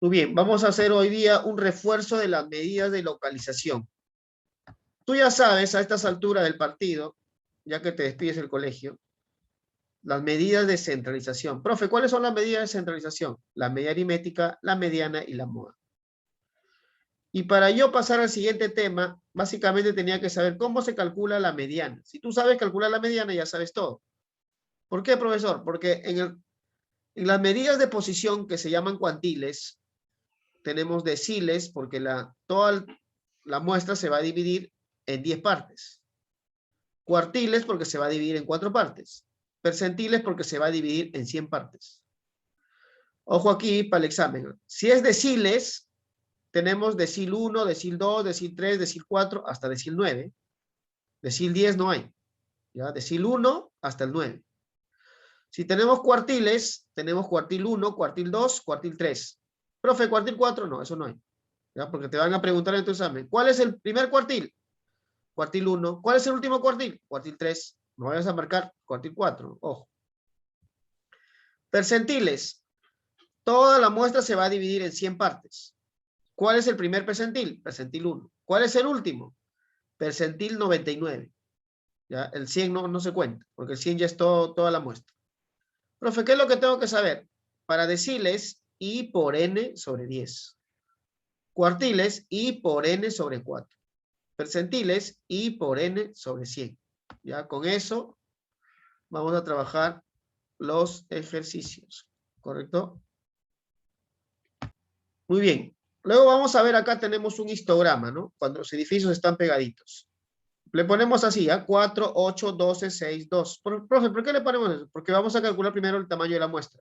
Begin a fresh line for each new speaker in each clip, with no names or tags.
Muy bien, vamos a hacer hoy día un refuerzo de las medidas de localización. Tú ya sabes a estas alturas del partido, ya que te despides del colegio, las medidas de centralización. Profe, ¿cuáles son las medidas de centralización? La media aritmética, la mediana y la moda. Y para yo pasar al siguiente tema, básicamente tenía que saber cómo se calcula la mediana. Si tú sabes calcular la mediana, ya sabes todo. ¿Por qué, profesor? Porque en las medidas de posición que se llaman cuantiles, tenemos deciles porque toda la muestra se va a dividir en 10 partes. Cuartiles porque se va a dividir en 4 partes. Percentiles porque se va a dividir en 100 partes. Ojo aquí para el examen. Si es deciles, tenemos decil 1, decil 2, decil 3, decil 4, hasta decil 9. Decil 10 no hay. ¿Ya? Decil 1 hasta el 9. Si tenemos cuartiles, tenemos cuartil 1, cuartil 2, cuartil 3. Profe, cuartil 4 no, eso no hay. ¿Ya? Porque te van a preguntar en tu examen. ¿Cuál es el primer cuartil? Cuartil 1. ¿Cuál es el último cuartil? Cuartil 3. No vayas a marcar cuartil 4. Ojo. Percentiles. Toda la muestra se va a dividir en 100 partes. ¿Cuál es el primer percentil? Percentil 1. ¿Cuál es el último? Percentil 99. ¿Ya? El 100 no se cuenta, porque el 100 ya es toda la muestra. Profe, ¿qué es lo que tengo que saber? Para deciles, I por N sobre 10. Cuartiles, I por N sobre 4. Percentiles, I por N sobre 100. Ya con eso vamos a trabajar los ejercicios. ¿Correcto? Muy bien. Luego vamos a ver, acá tenemos un histograma, ¿no? Cuando los edificios están pegaditos. Le ponemos así, ¿ah? 4, 8, 12, 6, 2. Profe, ¿por qué le ponemos eso? Porque vamos a calcular primero el tamaño de la muestra.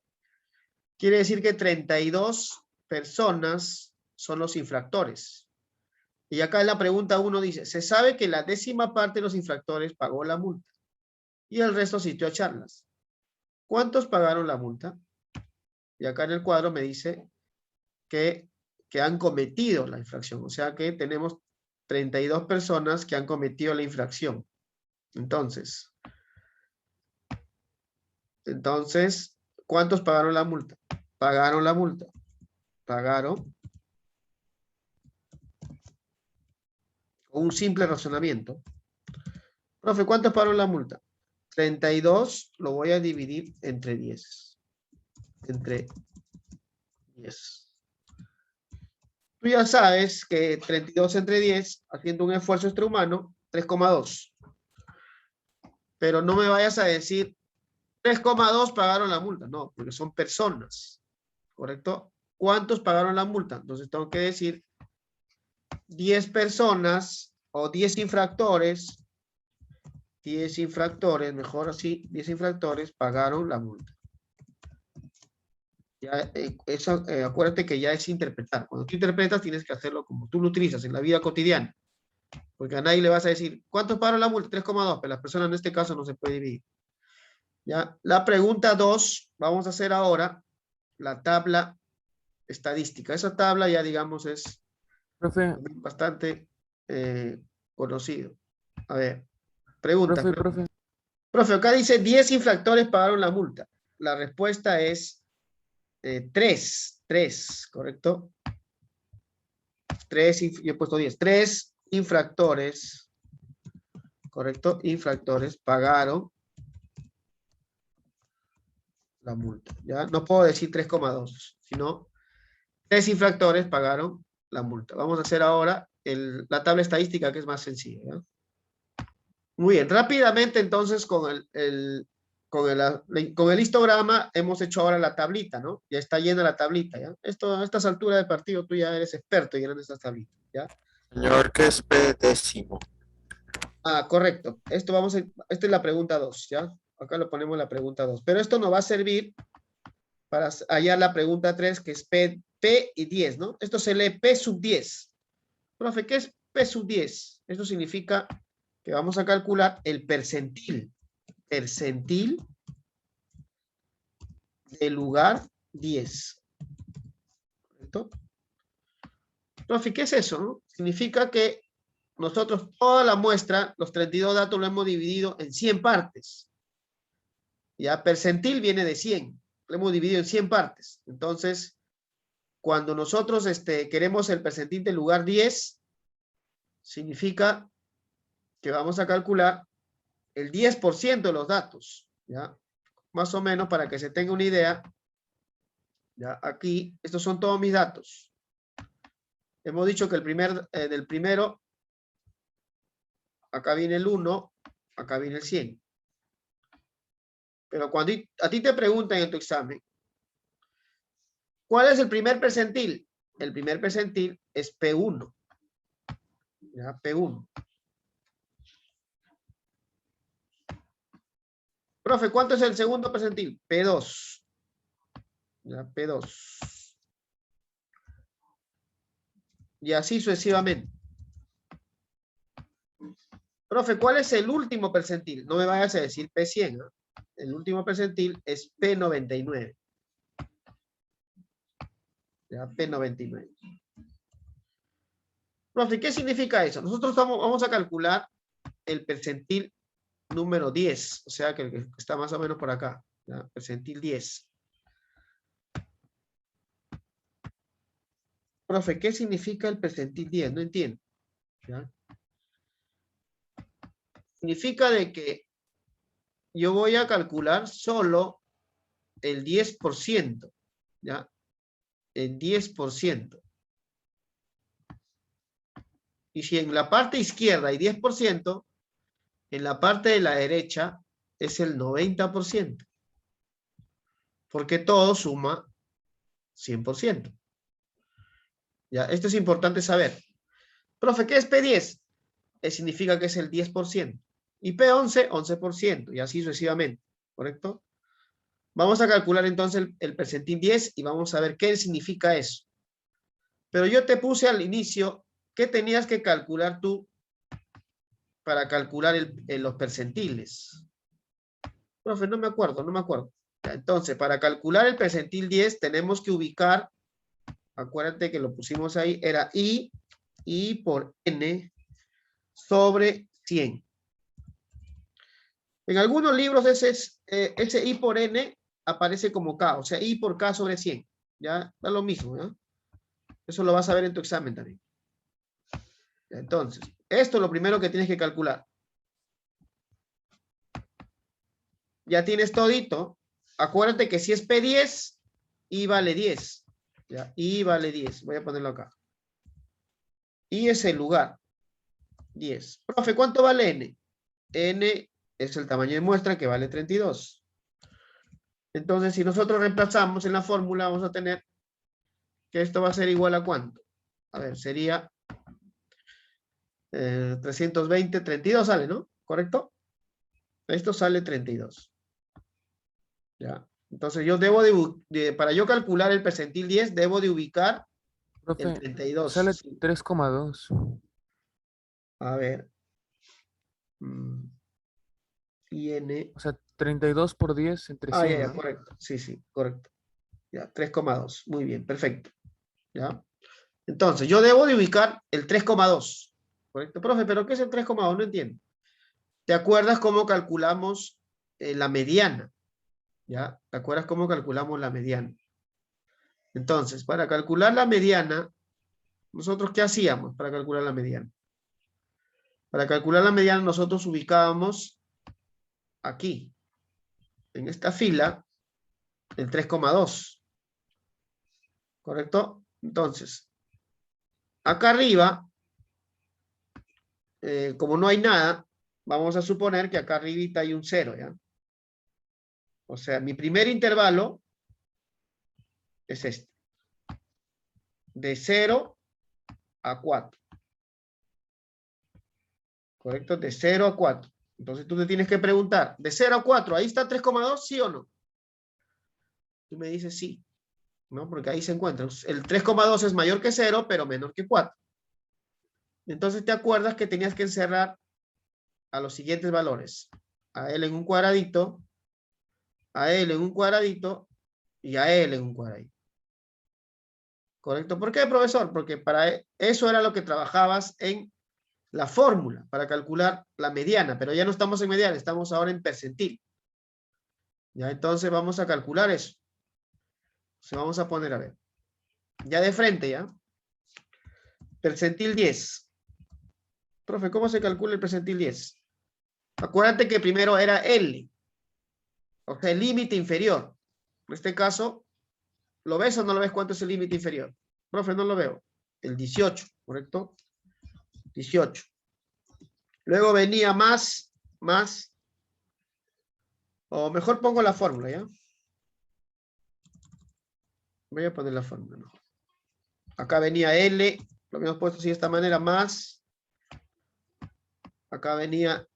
Quiere decir que 32 personas son los infractores. Y acá en la pregunta 1 dice, se sabe que la 10ª parte de los infractores pagó la multa y el resto asistió a charlas. ¿Cuántos pagaron la multa? Y acá en el cuadro me dice que han cometido la infracción. O sea que tenemos 32 personas que han cometido la infracción. Entonces, ¿cuántos pagaron la multa? Pagaron la multa. Pagaron. Un simple razonamiento. Profe, ¿cuántos pagaron la multa? 32 lo voy a dividir entre 10. Entre 10. Tú ya sabes que 32 entre 10, haciendo un esfuerzo extrahumano, 3,2. Pero no me vayas a decir 3,2 pagaron la multa. No, porque son personas. ¿Correcto? ¿Cuántos pagaron la multa? Entonces tengo que decir 10 personas o 10 infractores. 10 infractores, mejor así, 10 infractores pagaron la multa. Ya, eso, acuérdate que ya es interpretar. Cuando tú interpretas tienes que hacerlo como tú lo utilizas en la vida cotidiana. Porque a nadie le vas a decir, ¿cuántos pagaron la multa? 3,2, pero las personas en este caso no se puede dividir. Ya, la pregunta 2, vamos a hacer ahora la tabla estadística. Esa tabla ya digamos es
Profe,
bastante conocido. A ver, pregunta.
profe.
Profe, acá dice 10 infractores pagaron la multa. La respuesta es 3, ¿correcto? 3, yo he puesto 10. 3 infractores, ¿correcto? Infractores pagaron la multa. ¿Ya? No puedo decir 3,2, sino 3 infractores pagaron la multa. Vamos a hacer ahora la tabla estadística, que es más sencilla. ¿Ya? Muy bien, rápidamente entonces con el histograma hemos hecho ahora la tablita, ¿no? Ya está llena la tablita, ¿ya? A estas alturas de partido tú ya eres experto llenando estas tablitas, ¿ya?
Señor, ¿qué es P10?
Ah, correcto. Esta es la pregunta 2, ¿ya? Acá lo ponemos la pregunta 2. Pero esto nos va a servir para hallar la pregunta 3, que es P y 10, ¿no? Esto se lee P sub 10. Profe, ¿qué es P sub 10? Esto significa que vamos a calcular el percentil. Percentil del lugar 10. ¿Correcto? Profe, ¿qué es eso? ¿No? Significa que nosotros toda la muestra, los 32 datos, lo hemos dividido en 100 partes. Ya, percentil viene de 100. Lo hemos dividido en 100 partes. Entonces, cuando nosotros queremos el percentil del lugar 10, significa que vamos a calcular el 10% de los datos, ¿ya? Más o menos para que se tenga una idea. Ya, aquí, estos son todos mis datos. Hemos dicho que del primero, acá viene el 1, acá viene el 100. Pero cuando a ti te preguntan en tu examen, ¿cuál es el primer percentil? El primer percentil es P1. ¿Ya? P1. Profe, ¿cuánto es el segundo percentil? P2. ¿Ya? P2. Y así sucesivamente. Profe, ¿cuál es el último percentil? No me vayas a decir P100, ¿no? El último percentil es P99. Ya, P99. Profe, ¿qué significa eso? Nosotros vamos a calcular el percentil número 10, o sea que el que está más o menos por acá, ¿ya? Percentil 10. Profe, ¿qué significa el percentil 10? No entiendo. ¿Ya? Significa de que yo voy a calcular solo el 10%, ¿ya? El 10%. Y si en la parte izquierda hay 10%, en la parte de la derecha es el 90%. Porque todo suma 100%. ¿Ya? Esto es importante saber. Profe, ¿qué es P10? Significa que es el 10%. Y P11, 11%. Y así sucesivamente. ¿Correcto? Vamos a calcular entonces el percentil 10 y vamos a ver qué significa eso. Pero yo te puse al inicio, ¿qué tenías que calcular tú para calcular los percentiles? Profe, no me acuerdo. Entonces, para calcular el percentil 10 tenemos que ubicar, acuérdate que lo pusimos ahí, era I por N sobre 100. En algunos libros ese I por N aparece como K, o sea, I por K sobre 100. Ya, da lo mismo, ¿no? Eso lo vas a ver en tu examen también. Entonces, esto es lo primero que tienes que calcular. Ya tienes todito. Acuérdate que si es P10, I vale 10. ¿Ya? I vale 10. Voy a ponerlo acá. I es el lugar. 10. Profe, ¿cuánto vale N? N es el tamaño de muestra que vale 32. Entonces, si nosotros reemplazamos en la fórmula, vamos a tener que esto va a ser igual a ¿cuánto? A ver, sería 320, 32 sale, ¿no? ¿Correcto? Esto sale 32. ¿Ya? Entonces yo para yo calcular el percentil 10, debo de ubicar
Profe,
el 32.
sale
Sí.
3,2.
A ver. IN.
O sea, 32 por 10 entre 100,
Ya,
¿no?
correcto. Sí, correcto. Ya, 3,2. Muy bien, perfecto. ¿Ya? Entonces, yo debo de ubicar el 3,2. ¿Correcto? Profe, ¿pero qué es el 3,2? No entiendo. ¿Te acuerdas cómo calculamos la mediana? ¿Ya? ¿Te acuerdas cómo calculamos la mediana? Entonces, para calcular la mediana, ¿nosotros qué hacíamos para calcular la mediana? Para calcular la mediana nosotros ubicábamos aquí, en esta fila, el 3,2. ¿Correcto? Entonces, acá arriba, como no hay nada, vamos a suponer que acá arribita hay un 0, ¿ya? O sea, mi primer intervalo es este. De 0 a 4. ¿Correcto? De 0 a 4. Entonces tú te tienes que preguntar, de 0 a 4, ¿ahí está 3,2? ¿Sí o no? Tú me dices sí, ¿no? Porque ahí se encuentra. El 3,2 es mayor que 0, pero menor que 4. Entonces te acuerdas que tenías que encerrar a los siguientes valores. A L en un cuadradito, a L en un cuadradito y a L en un cuadradito. ¿Correcto? ¿Por qué, profesor? Porque para eso era lo que trabajabas en la fórmula, para calcular la mediana, pero ya no estamos en mediana, estamos ahora en percentil. Ya, entonces vamos a calcular eso. Entonces vamos a poner, a ver. Ya de frente, ¿ya? Percentil 10. Profe, ¿cómo se calcula el percentil 10? Acuérdate que primero era L. O sea, el límite inferior. En este caso, ¿lo ves o no lo ves cuánto es el límite inferior? Profe, no lo veo. El 18, ¿correcto? 18. Luego venía más, o mejor pongo la fórmula, ¿ya? Voy a poner la fórmula mejor. Acá venía L, lo habíamos puesto así de esta manera, más. Acá venía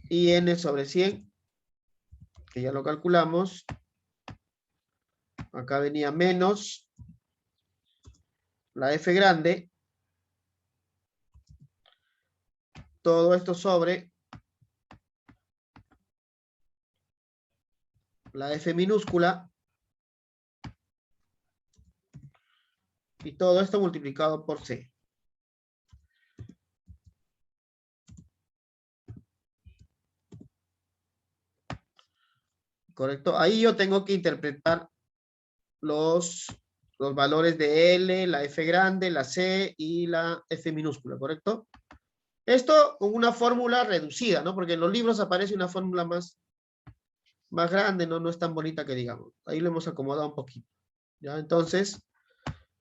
IN sobre 100, que ya lo calculamos. Acá venía menos la F grande. Todo esto sobre la F minúscula. Y todo esto multiplicado por C. ¿Correcto? Ahí yo tengo que interpretar los valores de L, la F grande, la C y la F minúscula, ¿correcto? Esto con una fórmula reducida, ¿no? Porque en los libros aparece una fórmula más grande, ¿no? No es tan bonita que digamos. Ahí lo hemos acomodado un poquito, ¿ya? Entonces,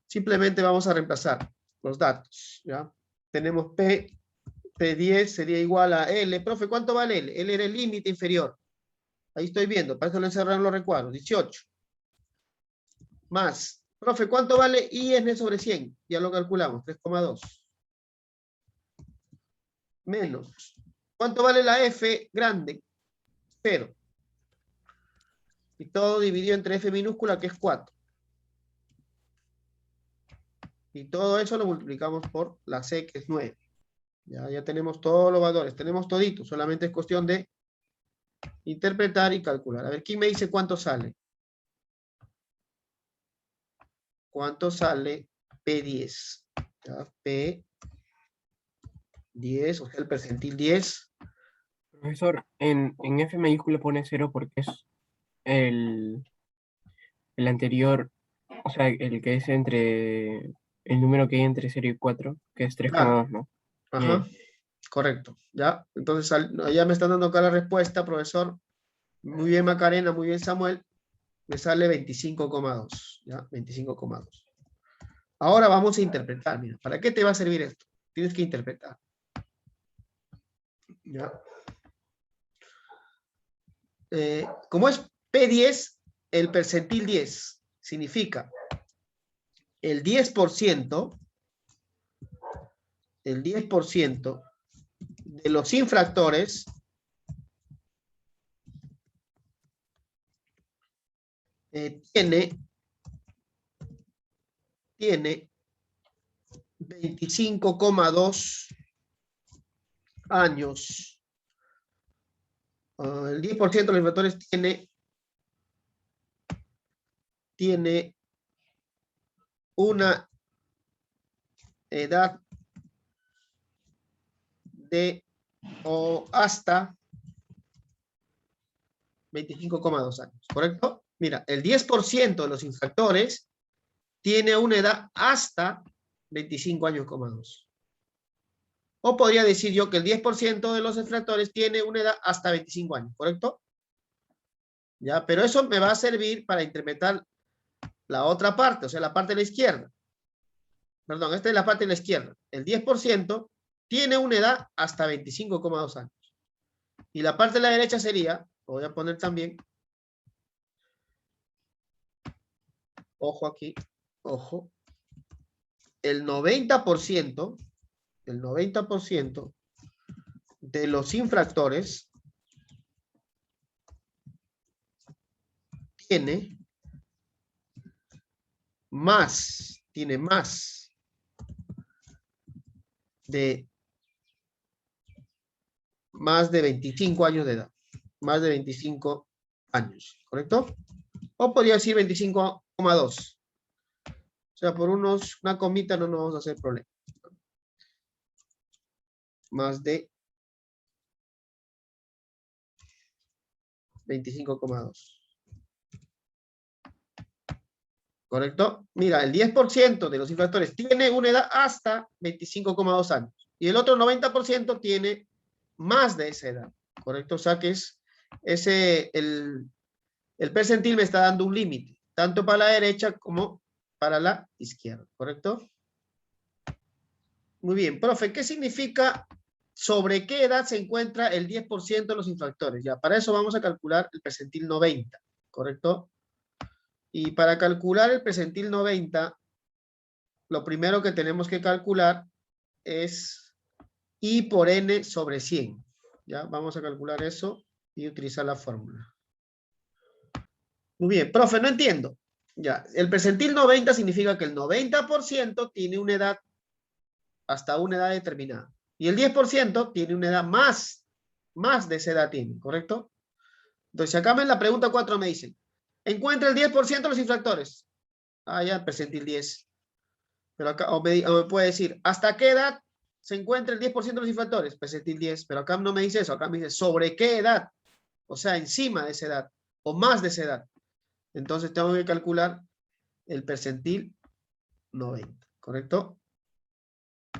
simplemente vamos a reemplazar los datos, ¿ya? Tenemos P10 sería igual a L. Profe, ¿cuánto vale L? L era el límite inferior. Ahí estoy viendo, para eso lo encerraron los recuadros, 18. Más, profe, ¿cuánto vale IN sobre 100? Ya lo calculamos, 3,2. Menos, ¿cuánto vale la F grande? 0. Y todo dividido entre F minúscula, que es 4. Y todo eso lo multiplicamos por la C, que es 9. Ya tenemos todos los valores, tenemos todito, solamente es cuestión de interpretar y calcular. A ver, ¿quién me dice cuánto sale? ¿Cuánto sale P10? ¿Ya? P10, o sea, el percentil 10.
Profesor, en F mayúscula pone 0 porque es el, el anterior, o sea, el que es entre el número que hay entre 0 y 4, que es
Claro.
3,2, ¿no?
Ajá, correcto. ¿Ya? Entonces, ya me están dando acá la respuesta, profesor. Muy bien, Macarena, muy bien, Samuel. Me sale 25,2. ¿Ya? 25,2. Ahora vamos a interpretar. Mira, ¿para qué te va a servir esto? Tienes que interpretar. ¿Ya? Como es P10, el percentil 10 significa el 10%, de los infractores tiene 25,2 años. El 10% de los infractores tiene una edad de o hasta 25,2 años, ¿correcto? Mira, el 10% de los infractores tiene una edad hasta 25 años,2. O podría decir yo que el 10% de los infractores tiene una edad hasta 25 años, ¿correcto? Ya, pero eso me va a servir para interpretar la otra parte, o sea, la parte de la izquierda. Perdón, esta es la parte de la izquierda. El 10% tiene una edad hasta 25,2 años. Y la parte de la derecha sería, lo voy a poner también, ojo aquí, ojo, el 90% de los infractores tiene más de 25 años de edad. Más de 25 años, ¿correcto? O podría decir 25,2. O sea, por una comita no nos vamos a hacer problema. Más de 25,2. ¿correcto? Mira, el 10% de los infractores tiene una edad hasta 25,2 años. Y el otro 90% tiene más de esa edad, ¿correcto? O sea que el percentil me está dando un límite, tanto para la derecha como para la izquierda, ¿correcto? Muy bien, profe, ¿qué significa sobre qué edad se encuentra el 10% de los infractores? Ya, para eso vamos a calcular el percentil 90, ¿correcto? Y para calcular el percentil 90, lo primero que tenemos que calcular es I por N sobre 100. Ya, vamos a calcular eso y utilizar la fórmula. Muy bien, profe, no entiendo. Ya, el percentil 90 significa que el 90% tiene una edad hasta una edad determinada. Y el 10% tiene una edad más de esa edad tiene, ¿correcto? Entonces, acá en la pregunta 4 me dicen, encuentra el 10% de los infractores. Ah, ya, percentil 10. Pero acá, o me puede decir, ¿hasta qué edad se encuentra el 10% de los infractores? Percentil 10. Pero acá no me dice eso, acá me dice, ¿sobre qué edad? O sea, encima de esa edad, o más de esa edad. Entonces, tengo que calcular el percentil 90, ¿correcto?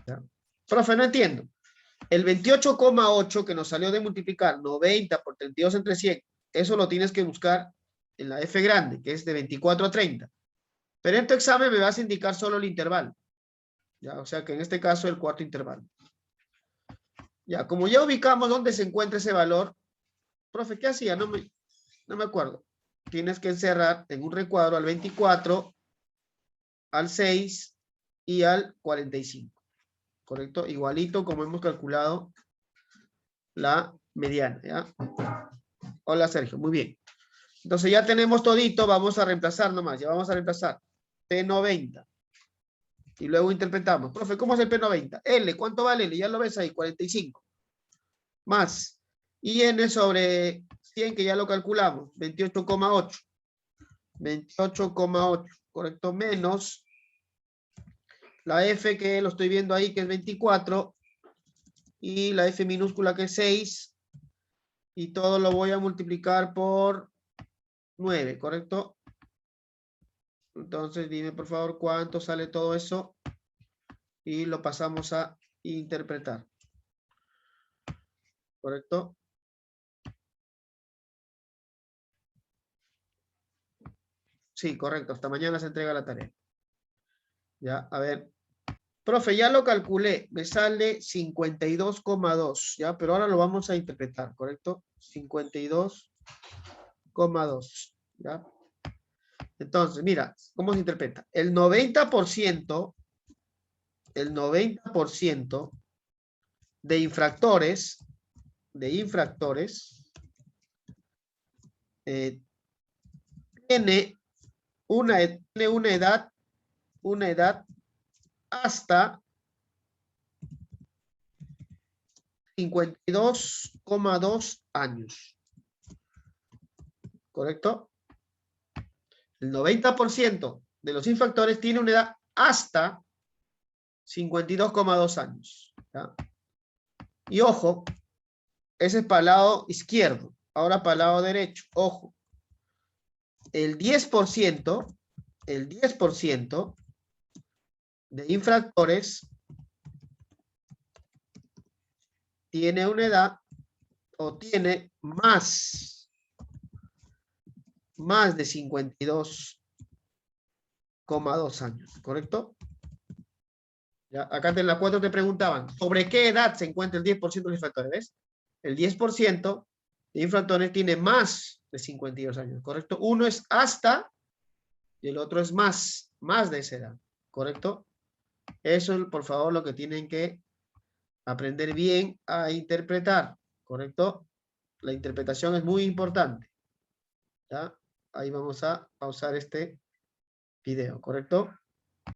¿Ya? Profe, no entiendo. El 28,8 que nos salió de multiplicar 90 por 32 entre 100, eso lo tienes que buscar en la F grande, que es de 24 a 30. Pero en tu examen me vas a indicar solo el intervalo. ¿Ya? O sea que en este caso el cuarto intervalo. Ya, como ya ubicamos dónde se encuentra ese valor, profe, ¿qué hacía? No me acuerdo. Tienes que encerrar en un recuadro al 24, al 6 y al 45. ¿Correcto? Igualito como hemos calculado la mediana, ¿ya? Hola, Sergio. Muy bien. Entonces ya tenemos todito. Vamos a reemplazar nomás. Ya vamos a reemplazar. P90. Y luego interpretamos. Profe, ¿cómo es el P90? L. ¿Cuánto vale L? Ya lo ves ahí. 45. Más. Y N sobre 100, que ya lo calculamos. 28,8. 28,8. ¿Correcto? Menos la F, que lo estoy viendo ahí, que es 24. Y la F minúscula, que es 6. Y todo lo voy a multiplicar por 9, ¿correcto? Entonces dime por favor cuánto sale todo eso y lo pasamos a interpretar. ¿Correcto? Sí, correcto. Hasta mañana se entrega la tarea. Ya, a ver. Profe, ya lo calculé. Me sale 52,2. Ya, pero ahora lo vamos a interpretar, ¿correcto? 52,2. ¿Ya? Entonces, mira, ¿cómo se interpreta? El 90% de infractores tiene una edad hasta 52,2 años. ¿Correcto? El 90% de los infractores tiene una edad hasta 52,2 años. ¿Ya? Y ojo, ese es para el lado izquierdo. Ahora para el lado derecho. Ojo. El 10% de infractores tiene una edad o tiene más de 52,2 años, ¿correcto? Ya, acá en la 4 te preguntaban, ¿sobre qué edad se encuentra el 10% de los infractores? ¿Ves? El 10% de infractores tiene más de 52 años, ¿correcto? Uno es hasta y el otro es más de esa edad, ¿correcto? Eso es, por favor, lo que tienen que aprender bien a interpretar, ¿correcto? La interpretación es muy importante. ¿Ya? Ahí vamos a pausar este video, ¿correcto?